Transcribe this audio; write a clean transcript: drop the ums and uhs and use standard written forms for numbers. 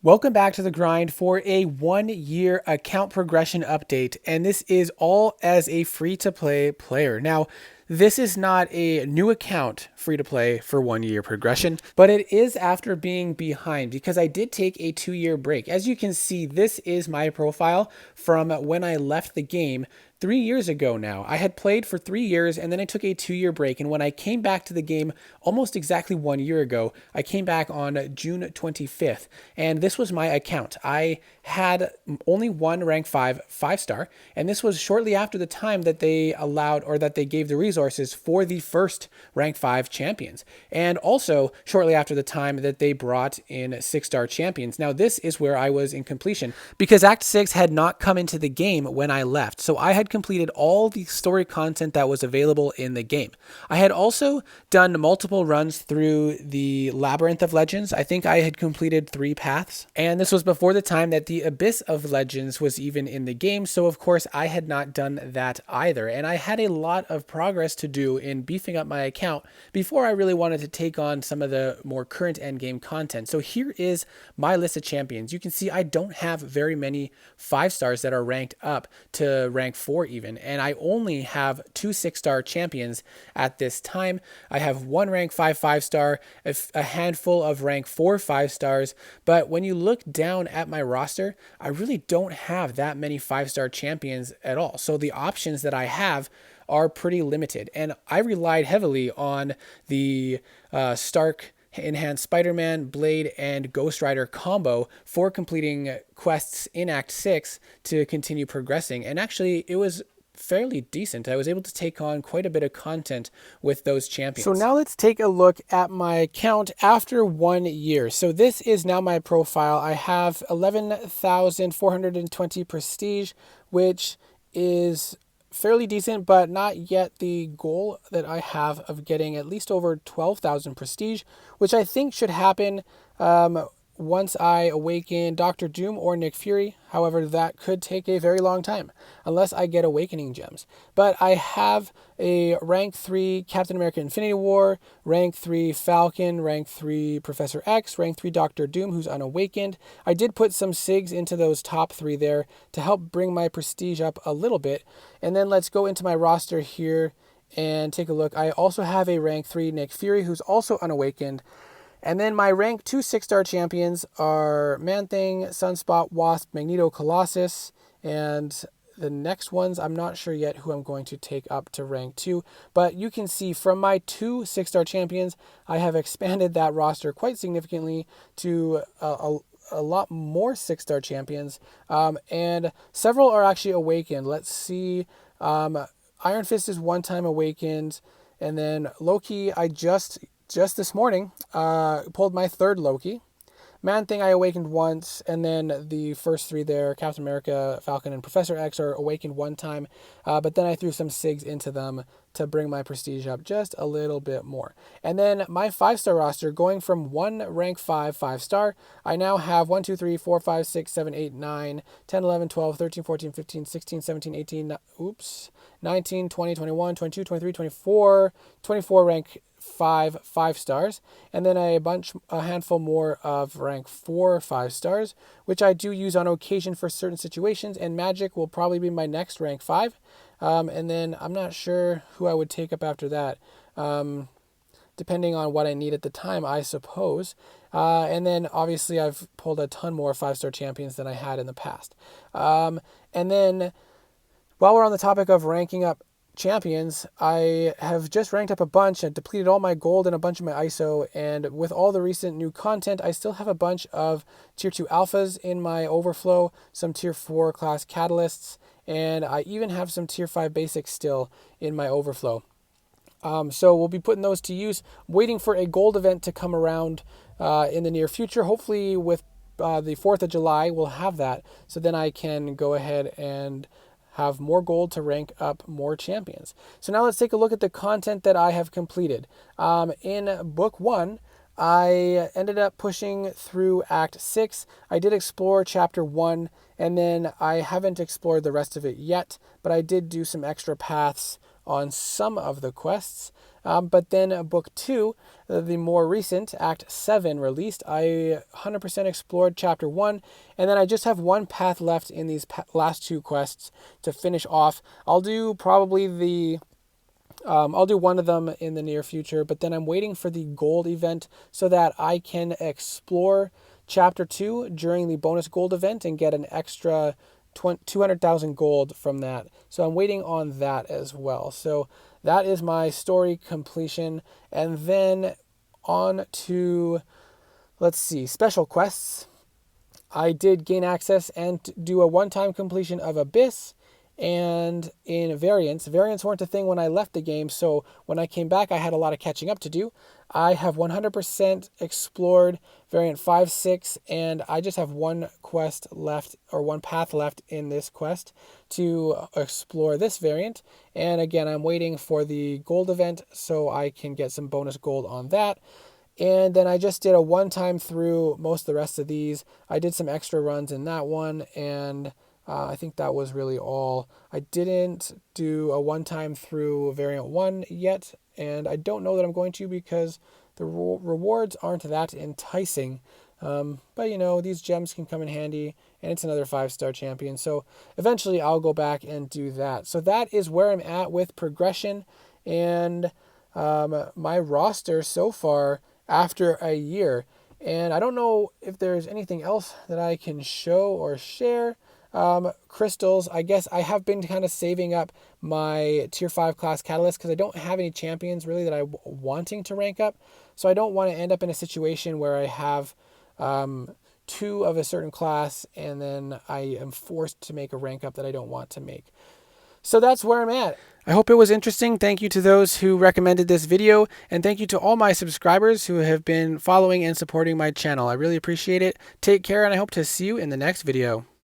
Welcome back to The Grind for a 1-year account progression update, and this is all as a free-to-play player. Now, this is not a new account free-to-play for 1-year progression, but it is after being behind because I did take a 2-year break. As you can see, this is my profile from when I left the game 3 years ago now. I had played for 3 years and then I took a 2-year break. And when I came back to the game almost exactly 1 year ago, I came back on June 25th. And this was my account. I had only one rank 5 5-star. And this was shortly after the time that they allowed or that they gave the resources for the first rank 5 champions. And also shortly after the time that they brought in 6-star champions. Now this is where I was in completion because Act 6 had not come into the game when I left. So I had completed all the story content that was available in the game. I had also done multiple runs through the Labyrinth of Legends. I think I had completed 3 paths, and this was before the time that the Abyss of Legends was even in the game. So of course I had not done that either, and I had a lot of progress to do in beefing up my account before I really wanted to take on some of the more current endgame content. So here is my list of champions. You can see I don't have very many 5-stars that are ranked up to rank 4 even, and I only have 2 6-star champions at this time. I have 1 rank 5 5-star, a handful of rank 4 5-stars, but when you look down at my roster, I really don't have that many 5-star champions at all. So the options that I have are pretty limited, and I relied heavily on the Stark Enhanced Spider-Man, Blade, and Ghost Rider combo for completing quests in Act 6 to continue progressing. And actually, it was fairly decent. I was able to take on quite a bit of content with those champions. So now let's take a look at my account after 1 year. So this is now my profile. I have 11,420 prestige, which is fairly decent, but not yet the goal that I have of getting at least over 12,000 prestige, which I think should happen once I awaken Dr. Doom or Nick Fury. However, that could take a very long time unless I get awakening gems. But I have a rank 3 Captain America Infinity War, rank 3 Falcon, rank 3 Professor X, rank 3 Dr. Doom, who's unawakened. I did put some SIGs into those top 3 there to help bring my prestige up a little bit. And then let's go into my roster here and take a look. I also have a rank 3 Nick Fury, who's also unawakened. And then my rank 2 6-star champions are Man-Thing, Sunspot, Wasp, Magneto, Colossus, and the next ones, I'm not sure yet who I'm going to take up to rank 2, but you can see from my 2 6-star champions, I have expanded that roster quite significantly to a lot more 6-star champions, and several are actually awakened. Let's see, Iron Fist is 1 time awakened, and then Loki, I just this morning, pulled my 3rd Loki. Man-Thing I awakened once, and then the first 3 there, Captain America, Falcon, and Professor X are awakened 1 time, but then I threw some SIGs into them to bring my prestige up just a little bit more. And then my 5-star roster, going from 1 rank 5 5-star, I now have 1, 2, 3, 4, 5, 6, 7, 8, 9, 10, 11, 12, 13, 14, 15, 16, 17, 18, 19, 20, 21, 22, 23, 24 rank 5 5-stars, and then a handful more of rank 4 5-stars, which I do use on occasion for certain situations, and Magic will probably be my next rank 5, and then I'm not sure who I would take up after that, depending on what I need at the time, I suppose, and then obviously I've pulled a ton more 5-star champions than I had in the past, and then while we're on the topic of ranking up champions, I have just ranked up a bunch and depleted all my gold and a bunch of my ISO, and with all the recent new content, I still have a bunch of tier 2 alphas in my overflow, some tier 4 class catalysts, and I even have some tier 5 basics still in my overflow. So we'll be putting those to use, waiting for a gold event to come around in the near future. Hopefully with the 4th of July, we'll have that, so then I can go ahead and have more gold to rank up more champions. So now let's take a look at the content that I have completed. In book 1, I ended up pushing through Act 6. I did explore Chapter 1, and then I haven't explored the rest of it yet, but I did do some extra paths on some of the quests. But then book 2, the more recent Act 7 released, I 100% explored chapter 1, and then I just have one path left in these last 2 quests to finish off. I'll do probably I'll do one of them in the near future, but then I'm waiting for the gold event so that I can explore chapter 2 during the bonus gold event and get an extra 200,000 gold from that. So I'm waiting on that as well. So that is my story completion. And then on to, let's see, special quests. I did gain access and do a one-time completion of Abyss. And in variants weren't a thing when I left the game, so when I came back I had a lot of catching up to do. I have 100% explored variant 5, 6, and I just have one quest left, or one path left in this quest to explore this variant. And again, I'm waiting for the gold event so I can get some bonus gold on that. And then I just did a one-time through most of the rest of these. I did some extra runs in that one, and I think that was really all. I didn't do a one-time through variant 1 yet, and I don't know that I'm going to because the rewards aren't that enticing. But you know, these gems can come in handy, and it's another 5-star champion. So eventually I'll go back and do that. So that is where I'm at with progression and my roster so far after a year. And I don't know if there's anything else that I can show or share. Crystals, I guess I have been kind of saving up my tier 5 class catalyst because I don't have any champions really that I'm wanting to rank up. So I don't want to end up in a situation where I have 2 of a certain class and then I am forced to make a rank up that I don't want to make. So that's where I'm at. I hope it was interesting. Thank you to those who recommended this video, and thank you to all my subscribers who have been following and supporting my channel. I really appreciate it. Take care, and I hope to see you in the next video.